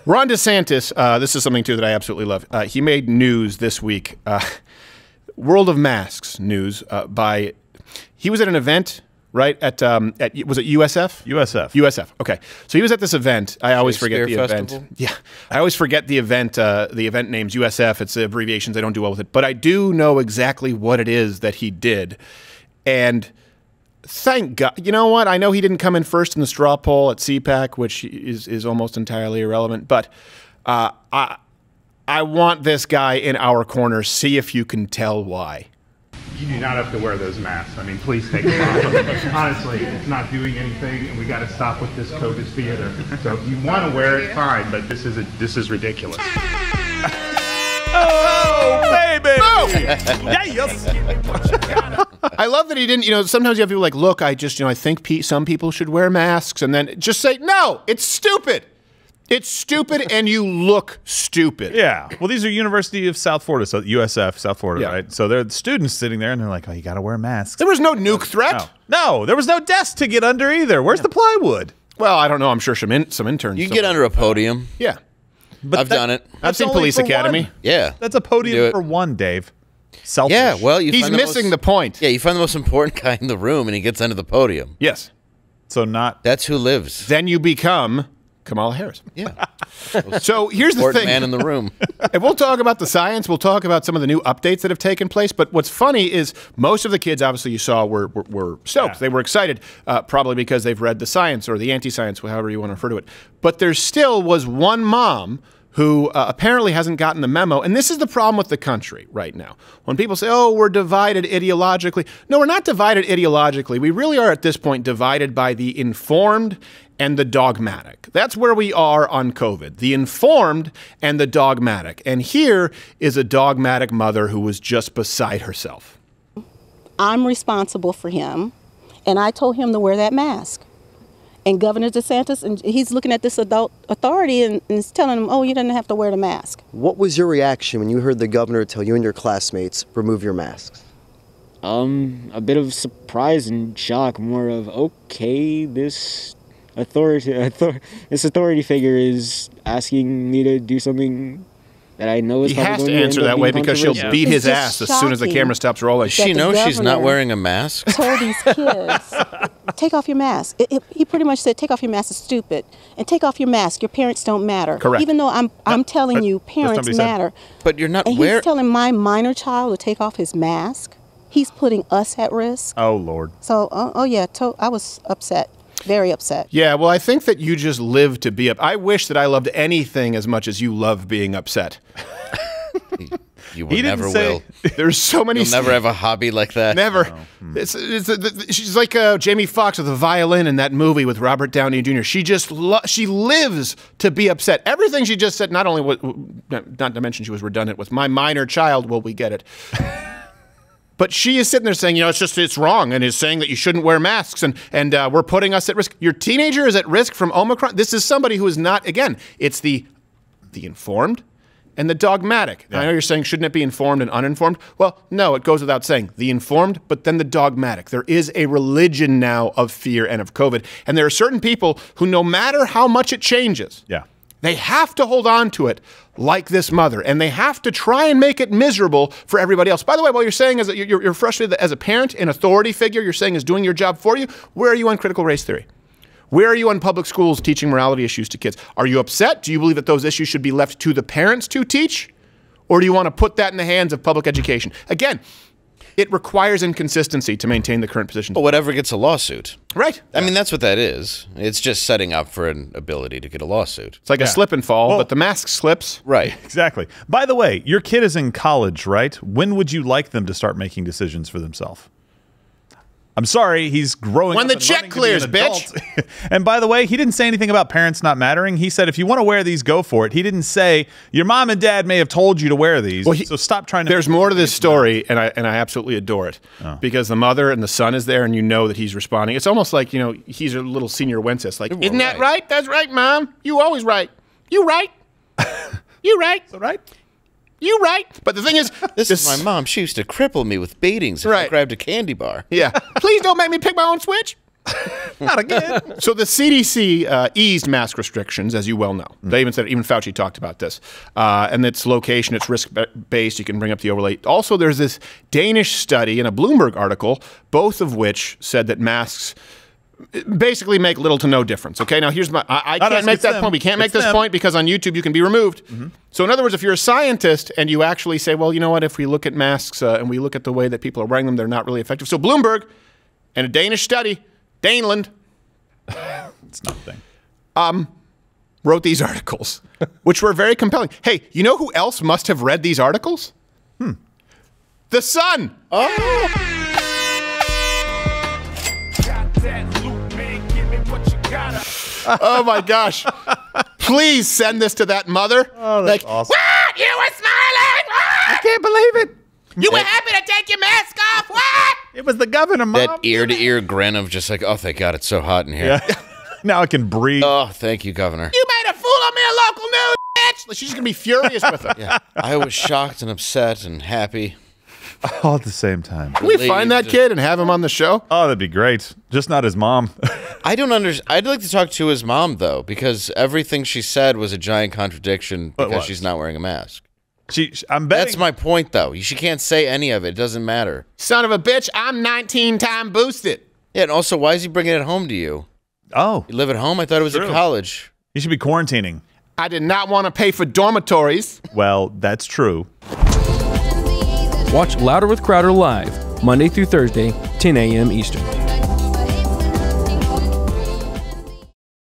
Ron DeSantis, this is something, too, that I absolutely love. He made news this week, World of Masks news, he was at an event, right, at was it USF? USF, okay. So he was at this event. I always forget the event. Yeah, I always forget the event name's USF. It's abbreviations. I don't do well with it. But I do know exactly what it is that he did. And thank God. You know what? I know he didn't come in first in the straw poll at CPAC, which is almost entirely irrelevant. But I want this guy in our corner. See if you can tell why. You do not have to wear those masks. I mean, please take them off. Honestly, it's not doing anything, and we got to stop with this COVID theater. So if you want to wear it, fine. But this is ridiculous. Oh, baby! Yes. I love that he didn't. Sometimes you have people like, look, I think some people should wear masks, and then just say, no, it's stupid. It's stupid, and you look stupid. Yeah. Well, these are University of South Florida, so USF, South Florida, yeah. Right? So they're students sitting there, and they're like, oh, you got to wear masks. There was no nuke threat. No, there was no desk to get under either. Where's the plywood? Well, I don't know. I'm sure some interns. You can get under a podium. Yeah. But I've done it. I've seen Police Academy. One. Yeah. That's a podium for one, Dave. Selfish. Yeah, well, he's missing the point. Yeah, you find the most important guy in the room, and he gets under the podium. Yes. So That's who lives. Then you become Kamala Harris. Yeah. So here's the thing. Man in the room. And we'll talk about the science. We'll talk about some of the new updates that have taken place. But what's funny is most of the kids, obviously, you saw were stoked. Yeah. They were excited, probably because they've read the science or the anti-science, however you want to refer to it. But there still was one mom who apparently hasn't gotten the memo. And this is the problem with the country right now. When people say, oh, we're divided ideologically. No, we're not divided ideologically. We really are at this point divided by the informed and the dogmatic. That's where we are on COVID, the informed and the dogmatic. And here is a dogmatic mother who was just beside herself. I'm responsible for him, and I told him to wear that mask. And Governor DeSantis, and he's looking at this adult authority and is telling him, oh, you didn't have to wear the mask. What was your reaction when you heard the governor tell you and your classmates, remove your masks? A bit of surprise and shock, more of, okay, this authority figure is asking me to do something that I know is probably going to answer that way because she'll beat his ass as soon as the camera stops rolling. She knows she's not wearing a mask. Told these kids, take off your mask. He pretty much said, take off your mask, it's stupid. And take off your mask, your parents don't matter. Correct. Even though I'm telling you, parents matter. But you're not and he's telling my minor child to take off his mask. He's putting us at risk. Oh, Lord. So, I was upset. Very upset. Yeah, well, I think that you just live to be up. I wish that I loved anything as much as you love being upset. You never will. There's so many. You'll never have a hobby like that. Never. No. She's like Jamie Foxx with a violin in that movie with Robert Downey Jr. She just she lives to be upset. Everything she just said, not to mention she was redundant with my minor child. Well, we get it. But she is sitting there saying, it's wrong, and is saying that you shouldn't wear masks, and we're putting us at risk. Your teenager is at risk from Omicron. This is somebody who is not, again, it's the informed and the dogmatic. Yeah. I know you're saying, shouldn't it be informed and uninformed? Well, no, it goes without saying. The informed, but then the dogmatic. There is a religion now of fear and of COVID, and there are certain people who, no matter how much it changes, they have to hold on to it like this mother, and they have to try and make it miserable for everybody else. By the way, while you're saying you're frustrated as a parent, an authority figure you're saying is doing your job for you, where are you on critical race theory? Where are you on public schools teaching morality issues to kids? Are you upset? Do you believe that those issues should be left to the parents to teach? Or do you want to put that in the hands of public education? Again, it requires inconsistency to maintain the current position. Well, whatever gets a lawsuit. Right. I mean, that's what that is. It's just setting up for an ability to get a lawsuit. It's like a slip and fall, but the mask slips. Right. Exactly. By the way, your kid is in college, right? When would you like them to start making decisions for themselves? I'm sorry, he's growing when up the and check clears, bitch. And by the way, he didn't say anything about parents not mattering. He said, if you want to wear these, go for it. He didn't say, your mom and dad may have told you to wear these, so stop trying to... There's more to this story, and I absolutely adore it, because the mother and the son is there, and you know that he's responding. It's almost like, he's a little senior Wenceslas. Like, isn't that right? That's right, Mom. You always right. You right. You right. So right. You right. But the thing is... This is my mom. She used to cripple me with beatings if I grabbed a candy bar. Yeah. Please don't make me pick my own switch. Not again. So the CDC eased mask restrictions, as you well know. They even said, even Fauci talked about this. And its location, it's risk-based. You can bring up the overlay. Also, there's this Danish study and a Bloomberg article, both of which said that masks basically make little to no difference. Okay, now here's my, I can't make that point. We can't make this point because on YouTube you can be removed. So in other words, if you're a scientist and you actually say, well, you know what, if we look at masks and we look at the way that people are wearing them, they're not really effective. So Bloomberg and a Danish study, Daneland, it's nothing. Wrote these articles, which were very compelling. Hey, you know who else must have read these articles? The Sun. Oh my gosh. Please send this to that mother. Oh, that's awesome. What? You were smiling? What? I can't believe it. You were happy to take your mask off? What? It was the governor, Mom. That ear-to-ear grin of just like, oh, thank God, it's so hot in here. Yeah. Now I can breathe. Oh, thank you, Governor. You made a fool of me at local news, bitch. She's going to be furious with her. Yeah, I was shocked and upset and happy. All at the same time. Can we find that kid and have him on the show? Oh, that'd be great. Just not his mom. I don't understand. I'd like to talk to his mom, though, because everything she said was a giant contradiction because she's not wearing a mask. I'm betting. That's my point, though. She can't say any of it. It doesn't matter. Son of a bitch, I'm 19-time boosted. Yeah, and also, why is he bringing it home to you? Oh. You live at home? I thought it was at college. You should be quarantining. I did not want to pay for dormitories. Well, that's true. Watch Louder with Crowder live, Monday through Thursday, 10 a.m. Eastern.